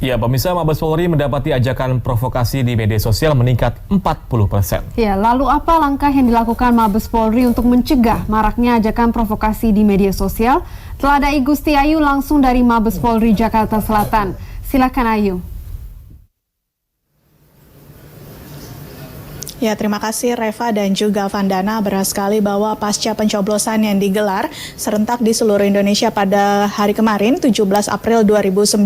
Ya, pemirsa, Mabes Polri mendapati ajakan provokasi di media sosial meningkat 40%. Ya, lalu apa langkah yang dilakukan Mabes Polri untuk mencegah maraknya ajakan provokasi di media sosial? Telah ada Igusti Ayu langsung dari Mabes Polri Jakarta Selatan. Silakan Ayu. Ya, terima kasih Reva dan juga Vandana. Benar sekali bahwa pasca pencoblosan yang digelar serentak di seluruh Indonesia pada hari kemarin, 17 April 2019,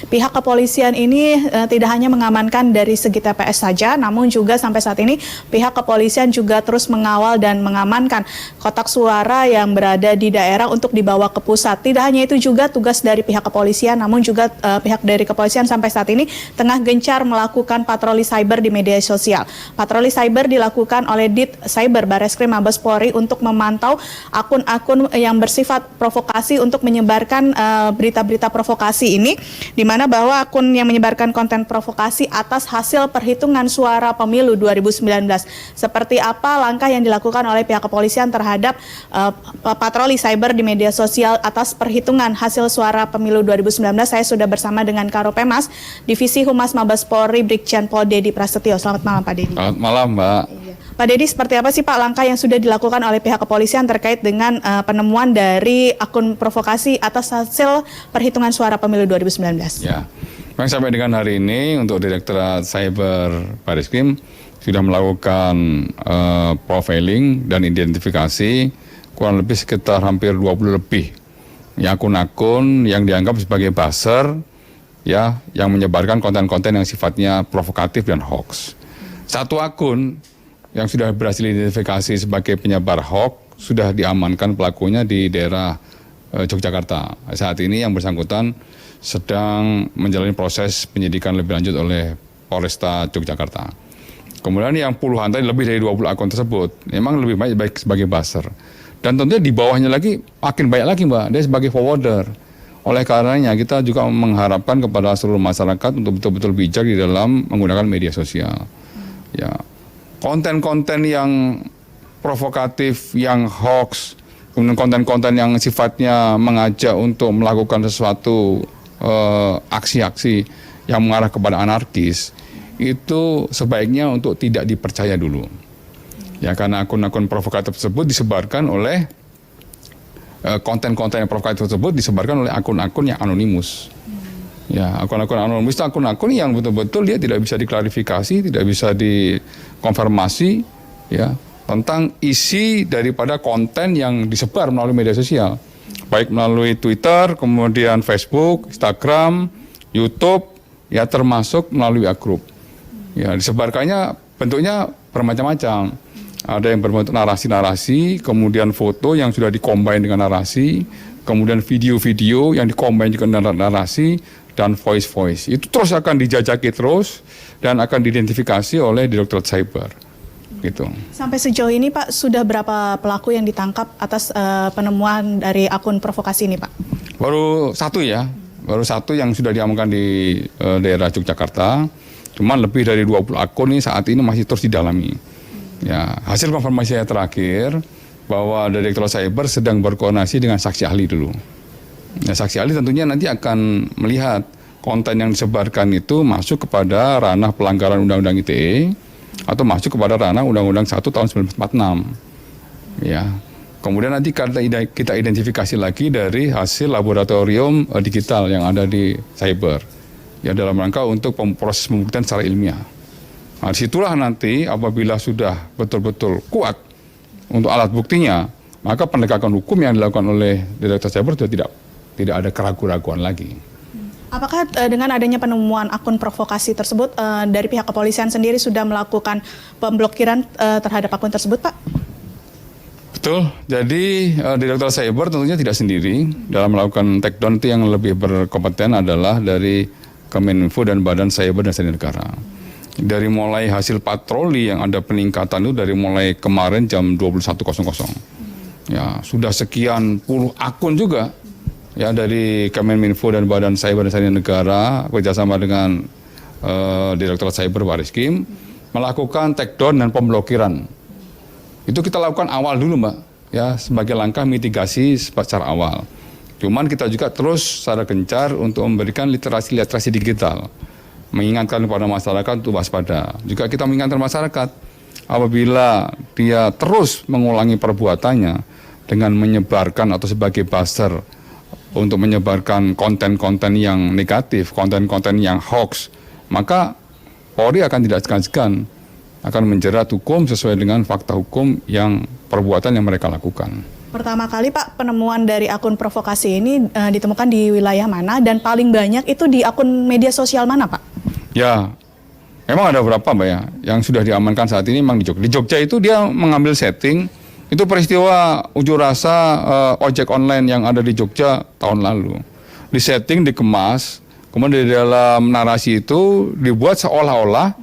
pihak kepolisian ini tidak hanya mengamankan dari segi TPS saja, namun juga sampai saat ini pihak kepolisian juga terus mengawal dan mengamankan kotak suara yang berada di daerah untuk dibawa ke pusat. Tidak hanya itu juga tugas dari pihak kepolisian, namun juga pihak dari kepolisian sampai saat ini tengah gencar melakukan patroli cyber di media sosial. Patroli cyber dilakukan oleh Dit Cyber Bareskrim Mabes Polri untuk memantau akun-akun yang bersifat provokasi untuk menyebarkan berita-berita provokasi ini, di mana bahwa akun yang menyebarkan konten provokasi atas hasil perhitungan suara pemilu 2019. Seperti apa langkah yang dilakukan oleh pihak kepolisian terhadap patroli cyber di media sosial atas perhitungan hasil suara pemilu 2019? Saya sudah bersama dengan Karopemas Divisi Humas Mabes Polri Brigjen Pol Dedi Prasetyo. Selamat malam Pak Dedi. Selamat malam, Mbak. Pak Dedi, seperti apa sih Pak langkah yang sudah dilakukan oleh pihak kepolisian terkait dengan penemuan dari akun provokasi atas hasil perhitungan suara pemilu 2019? Ya, memang sampai dengan hari ini untuk Direktorat Cyber Bareskrim sudah melakukan profiling dan identifikasi kurang lebih sekitar hampir 20 lebih ya, akun-akun yang dianggap sebagai buzzer ya, yang menyebarkan konten-konten yang sifatnya provokatif dan hoax. Satu akun yang sudah berhasil identifikasi sebagai penyebar hoax sudah diamankan pelakunya di daerah Yogyakarta. Saat ini yang bersangkutan sedang menjalani proses penyidikan lebih lanjut oleh Polresta Yogyakarta. Kemudian yang puluhan tadi, lebih dari 20 akun tersebut memang lebih baik sebagai buzzer. Dan tentunya di bawahnya lagi makin banyak lagi Mbak, dia sebagai forwarder. Oleh karenanya kita juga mengharapkan kepada seluruh masyarakat untuk betul-betul bijak di dalam menggunakan media sosial. Ya, konten-konten yang provokatif, yang hoax, kemudian konten-konten yang sifatnya mengajak untuk melakukan sesuatu aksi-aksi yang mengarah kepada anarkis, itu sebaiknya untuk tidak dipercaya dulu. Ya, karena akun-akun provokatif tersebut disebarkan oleh konten-konten yang provokatif tersebut disebarkan oleh akun-akun yang anonimus. Ya, akun-akun anonimus itu akun-akun yang betul-betul dia tidak bisa diklarifikasi, tidak bisa dikonfirmasi ya tentang isi daripada konten yang disebar melalui media sosial. Baik melalui Twitter, kemudian Facebook, Instagram, YouTube, ya termasuk melalui grup. Ya, disebarkannya bentuknya bermacam-macam. Ada yang berbentuk narasi-narasi, kemudian foto yang sudah dikombin dengan narasi, kemudian video-video yang dikombin dengan narasi, dan voice-voice. Itu terus akan dijajaki terus dan akan diidentifikasi oleh Direktorat Cyber. Gitu. Sampai sejauh ini Pak, sudah berapa pelaku yang ditangkap atas penemuan dari akun provokasi ini Pak? Baru satu ya, baru satu yang sudah diamankan di daerah Yogyakarta. Cuman lebih dari 20 akun ini saat ini masih terus didalami. Ya, hasil konfirmasi saya terakhir bahwa Direktorat Cyber sedang berkoordinasi dengan saksi ahli dulu. Ya, saksi ahli tentunya nanti akan melihat konten yang disebarkan itu masuk kepada ranah pelanggaran Undang-Undang ITE atau masuk kepada ranah Undang-Undang 1 tahun 1946. Ya. Kemudian nanti kita identifikasi lagi dari hasil laboratorium digital yang ada di cyber. Ya, dalam rangka untuk proses pembuktian secara ilmiah. Nah, disitulah nanti apabila sudah betul-betul kuat untuk alat buktinya, maka penegakan hukum yang dilakukan oleh Direktorat Cyber sudah tidak ada keraguan-keraguan lagi. Apakah dengan adanya penemuan akun provokasi tersebut dari pihak kepolisian sendiri sudah melakukan pemblokiran terhadap akun tersebut, Pak? Betul. Jadi Direktorat Cyber tentunya tidak sendiri dalam melakukan takedown. Itu yang lebih berkompeten adalah dari Kemeninfo dan Badan Cyber dan Sandi Negara. Dari mulai hasil patroli yang ada peningkatan itu dari mulai kemarin jam 21.00. Ya, sudah sekian puluh akun juga. Ya, dari Kemenminfo dan Badan Cyber dan Sandi Negara bekerjasama dengan Direktorat Cyber Bareskrim melakukan takedown dan pemblokiran. Itu kita lakukan awal dulu Mbak, ya sebagai langkah mitigasi secara awal. Cuman kita juga terus secara gencar untuk memberikan literasi digital. Mengingatkan kepada masyarakat untuk waspada. Juga kita mengingatkan masyarakat apabila dia terus mengulangi perbuatannya dengan menyebarkan atau sebagai buzzer untuk menyebarkan konten-konten yang negatif, konten-konten yang hoax, maka Polri akan tidak segan-segan akan menjerat hukum sesuai dengan fakta hukum yang perbuatan yang mereka lakukan. Pertama kali Pak, penemuan dari akun provokasi ini ditemukan di wilayah mana dan paling banyak itu di akun media sosial mana Pak? Ya, memang ada beberapa Mbak ya, yang sudah diamankan saat ini memang di Jogja. Di Jogja itu dia mengambil setting, itu peristiwa unjuk rasa ojek online yang ada di Jogja tahun lalu. Di setting, dikemas, kemudian di dalam narasi itu dibuat seolah-olah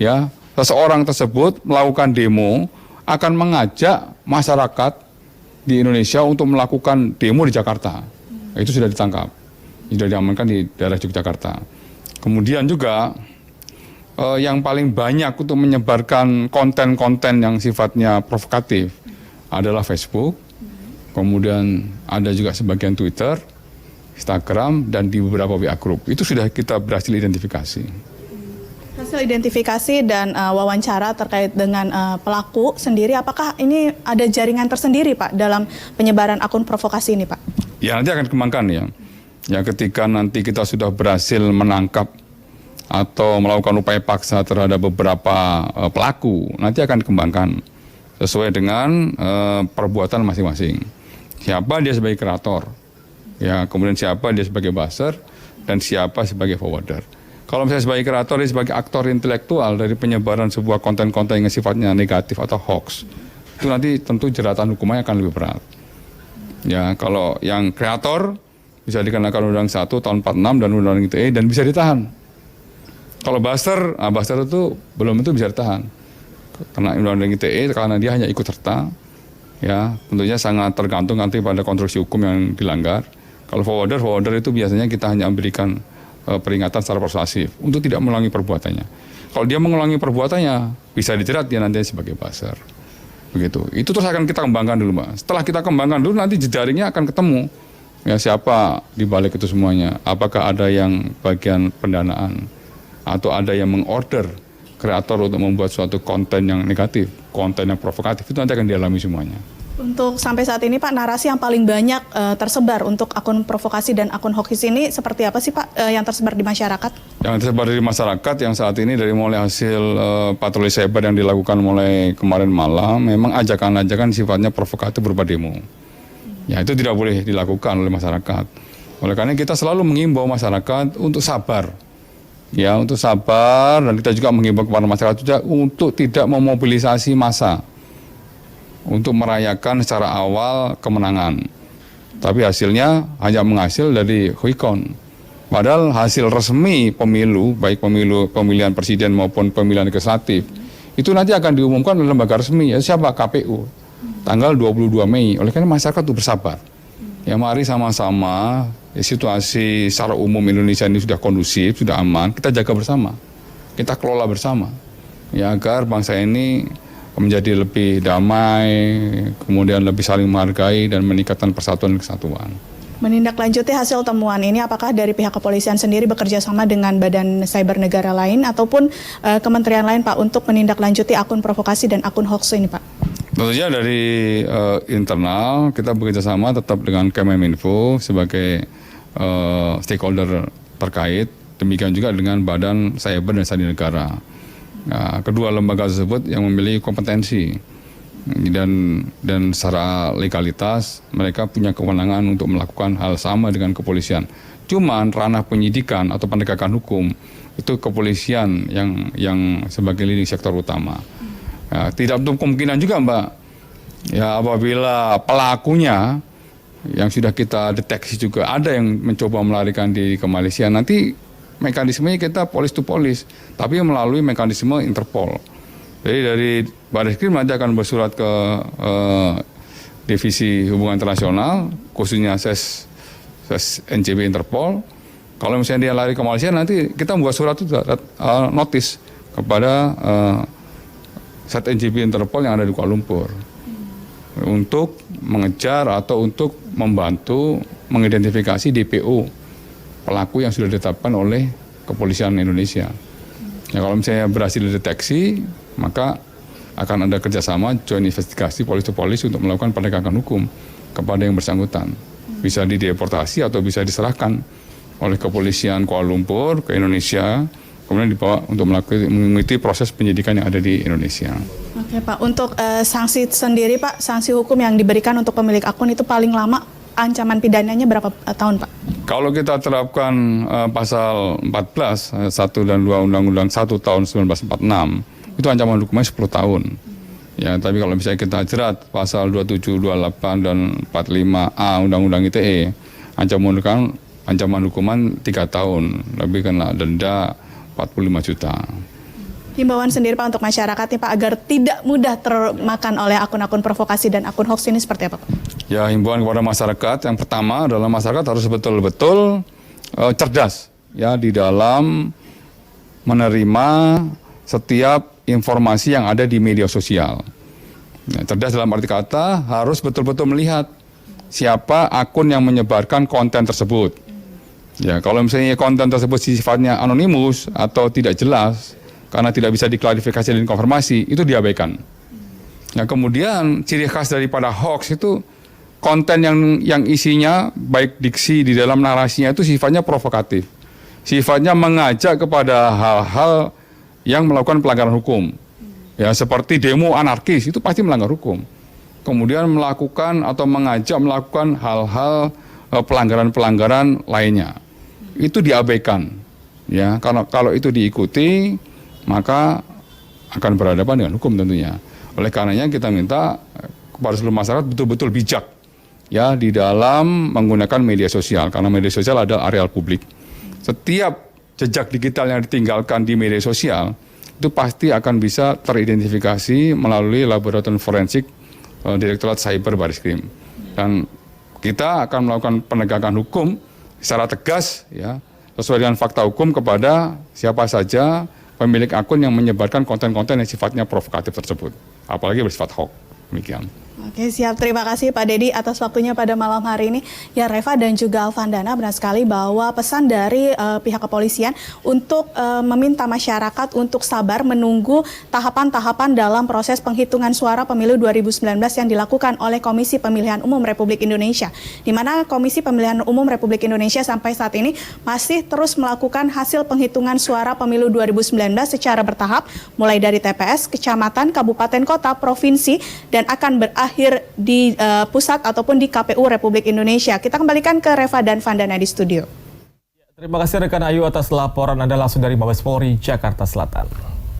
ya seseorang tersebut melakukan demo akan mengajak masyarakat di Indonesia untuk melakukan demo di Jakarta. Itu sudah ditangkap, sudah diamankan di daerah Yogyakarta. Kemudian juga yang paling banyak untuk menyebarkan konten-konten yang sifatnya provokatif adalah Facebook, kemudian ada juga sebagian Twitter, Instagram, dan di beberapa WA Group. Itu sudah kita berhasil identifikasi. Hasil identifikasi dan wawancara terkait dengan pelaku sendiri, apakah ini ada jaringan tersendiri Pak dalam penyebaran akun provokasi ini Pak? Ya nanti akan dikembangkan ya. Ya ketika nanti kita sudah berhasil menangkap atau melakukan upaya paksa terhadap beberapa pelaku, nanti akan dikembangkan sesuai dengan perbuatan masing-masing. Siapa dia sebagai kreator, ya kemudian siapa dia sebagai buzzer, dan siapa sebagai forwarder. Kalau misalnya sebagai kreator, dia sebagai aktor intelektual dari penyebaran sebuah konten-konten yang sifatnya negatif atau hoax, itu nanti tentu jeratan hukumnya akan lebih berat. Ya kalau yang kreator bisa dikenakan Undang-Undang 1 tahun 46 dan Undang-Undang ITE dan bisa ditahan. Kalau buzzer itu belum tentu bisa ditahan. Karena Undang-Undang ITE karena dia hanya ikut serta, ya tentunya sangat tergantung nanti pada konstruksi hukum yang dilanggar. Kalau forwarder itu biasanya kita hanya memberikan peringatan secara persuasif untuk tidak mengulangi perbuatannya. Kalau dia mengulangi perbuatannya, bisa dijerat dia nanti sebagai buzzer. Begitu. Itu terus akan kita kembangkan dulu, Mbak. Setelah kita kembangkan dulu, nanti jejaringnya akan ketemu. Ya siapa di balik itu semuanya? Apakah ada yang bagian pendanaan atau ada yang mengorder kreator untuk membuat suatu konten yang negatif, konten yang provokatif, itu nanti akan dialami semuanya. Untuk sampai saat ini Pak, narasi yang paling banyak tersebar untuk akun provokasi dan akun hoax ini seperti apa sih Pak yang tersebar di masyarakat? Yang tersebar di masyarakat yang saat ini dari mulai hasil patroli cyber yang dilakukan mulai kemarin malam, memang ajakan-ajakan sifatnya provokatif berupa demo. Ya itu tidak boleh dilakukan oleh masyarakat. Oleh karena kita selalu mengimbau masyarakat untuk sabar. Ya untuk sabar, dan kita juga mengimbau kepada masyarakat juga untuk tidak memobilisasi massa untuk merayakan secara awal kemenangan. Tapi hasilnya hanya menghasil dari quick count. Padahal hasil resmi pemilu, baik pemilihan presiden maupun pemilihan legislatif, itu nanti akan diumumkan oleh lembaga resmi, ya siapa? KPU. Tanggal 22 Mei. Oleh karena masyarakat itu bersabar. Ya mari sama-sama, ya, situasi secara umum Indonesia ini sudah kondusif, sudah aman, kita jaga bersama. Kita kelola bersama. Ya agar bangsa ini menjadi lebih damai, kemudian lebih saling menghargai dan meningkatkan persatuan dan kesatuan. Menindaklanjuti hasil temuan ini, apakah dari pihak kepolisian sendiri bekerja sama dengan badan cyber negara lain ataupun kementerian lain Pak untuk menindaklanjuti akun provokasi dan akun hoax ini Pak? Tentunya dari internal kita bekerja sama tetap dengan Kemeninfo sebagai stakeholder terkait, demikian juga dengan badan cyber dan sandi negara. Nah, kedua lembaga tersebut yang memiliki kompetensi dan secara legalitas mereka punya kewenangan untuk melakukan hal sama dengan kepolisian. Cuman ranah penyidikan atau penegakan hukum itu kepolisian yang sebagai leading sektor utama. Ya, tidak untuk kemungkinan juga Mbak, ya apabila pelakunya yang sudah kita deteksi juga ada yang mencoba melarikan diri ke Malaysia, nanti mekanismenya kita police to police, tapi melalui mekanisme Interpol. Jadi dari Barreskrim nanti akan bersurat ke Divisi Hubungan Internasional, khususnya SES NCB Interpol. Kalau misalnya dia lari ke Malaysia, nanti kita membuat surat itu notis kepada Sat NCB Interpol yang ada di Kuala Lumpur untuk mengejar atau untuk membantu mengidentifikasi DPO pelaku yang sudah ditetapkan oleh kepolisian Indonesia. Ya, kalau misalnya berhasil dideteksi, maka akan ada kerjasama joint investigasi polis untuk melakukan penegakan hukum kepada yang bersangkutan. Bisa dideportasi atau bisa diserahkan oleh kepolisian Kuala Lumpur ke Indonesia, kemudian dibawa untuk mengikuti proses penyidikan yang ada di Indonesia. Oke Pak, untuk sanksi sendiri Pak, sanksi hukum yang diberikan untuk pemilik akun itu paling lama ancaman pidananya berapa tahun Pak? Kalau kita terapkan pasal 14, 1 dan 2 Undang-Undang 1 tahun 1946, itu ancaman hukumnya 10 tahun. Ya, tapi kalau misalnya kita jerat pasal 27, 28 dan 45A Undang-Undang ITE, ancaman hukuman 3 tahun, lebih kena denda 45 juta. Himbauan sendiri Pak untuk masyarakat nih Pak agar tidak mudah termakan oleh akun-akun provokasi dan akun hoax ini seperti apa Pak? Ya, himbauan kepada masyarakat yang pertama adalah masyarakat harus betul-betul cerdas ya di dalam menerima setiap informasi yang ada di media sosial. Ya, cerdas dalam arti kata harus betul-betul melihat siapa akun yang menyebarkan konten tersebut. Ya, kalau misalnya konten tersebut sifatnya anonimus atau tidak jelas karena tidak bisa diklarifikasi dan konfirmasi, itu diabaikan. Nah, kemudian ciri khas daripada hoax itu konten yang isinya baik diksi di dalam narasinya itu sifatnya provokatif, sifatnya mengajak kepada hal-hal yang melakukan pelanggaran hukum. Ya, seperti demo anarkis itu pasti melanggar hukum. Kemudian melakukan atau mengajak melakukan hal-hal pelanggaran-pelanggaran lainnya. Itu diabaikan. Ya, karena kalau itu diikuti maka akan berhadapan dengan hukum tentunya. Oleh karenanya kita minta kepada seluruh masyarakat betul-betul bijak ya di dalam menggunakan media sosial, karena media sosial adalah areal publik. Setiap jejak digital yang ditinggalkan di media sosial itu pasti akan bisa teridentifikasi melalui laboratorium forensik Direktorat Cyber Bareskrim. Dan kita akan melakukan penegakan hukum secara tegas ya sesuai dengan fakta hukum kepada siapa saja pemilik akun yang menyebarkan konten-konten yang sifatnya provokatif tersebut, apalagi bersifat hoax. Demikian. Oke, siap. Terima kasih Pak Dedi atas waktunya pada malam hari ini. Ya, Reva dan juga Alvandana, benar sekali bahwa pesan dari pihak kepolisian untuk meminta masyarakat untuk sabar menunggu tahapan-tahapan dalam proses penghitungan suara pemilu 2019 yang dilakukan oleh Komisi Pemilihan Umum Republik Indonesia. Di mana Komisi Pemilihan Umum Republik Indonesia sampai saat ini masih terus melakukan hasil penghitungan suara pemilu 2019 secara bertahap, mulai dari TPS, kecamatan, kabupaten, kota, provinsi, dan akan berakhir di pusat ataupun di KPU Republik Indonesia. Kita kembalikan ke Reva dan Vandana di studio. Terima kasih rekan Ayu atas laporan Anda langsung dari Mabes Polri, Jakarta Selatan.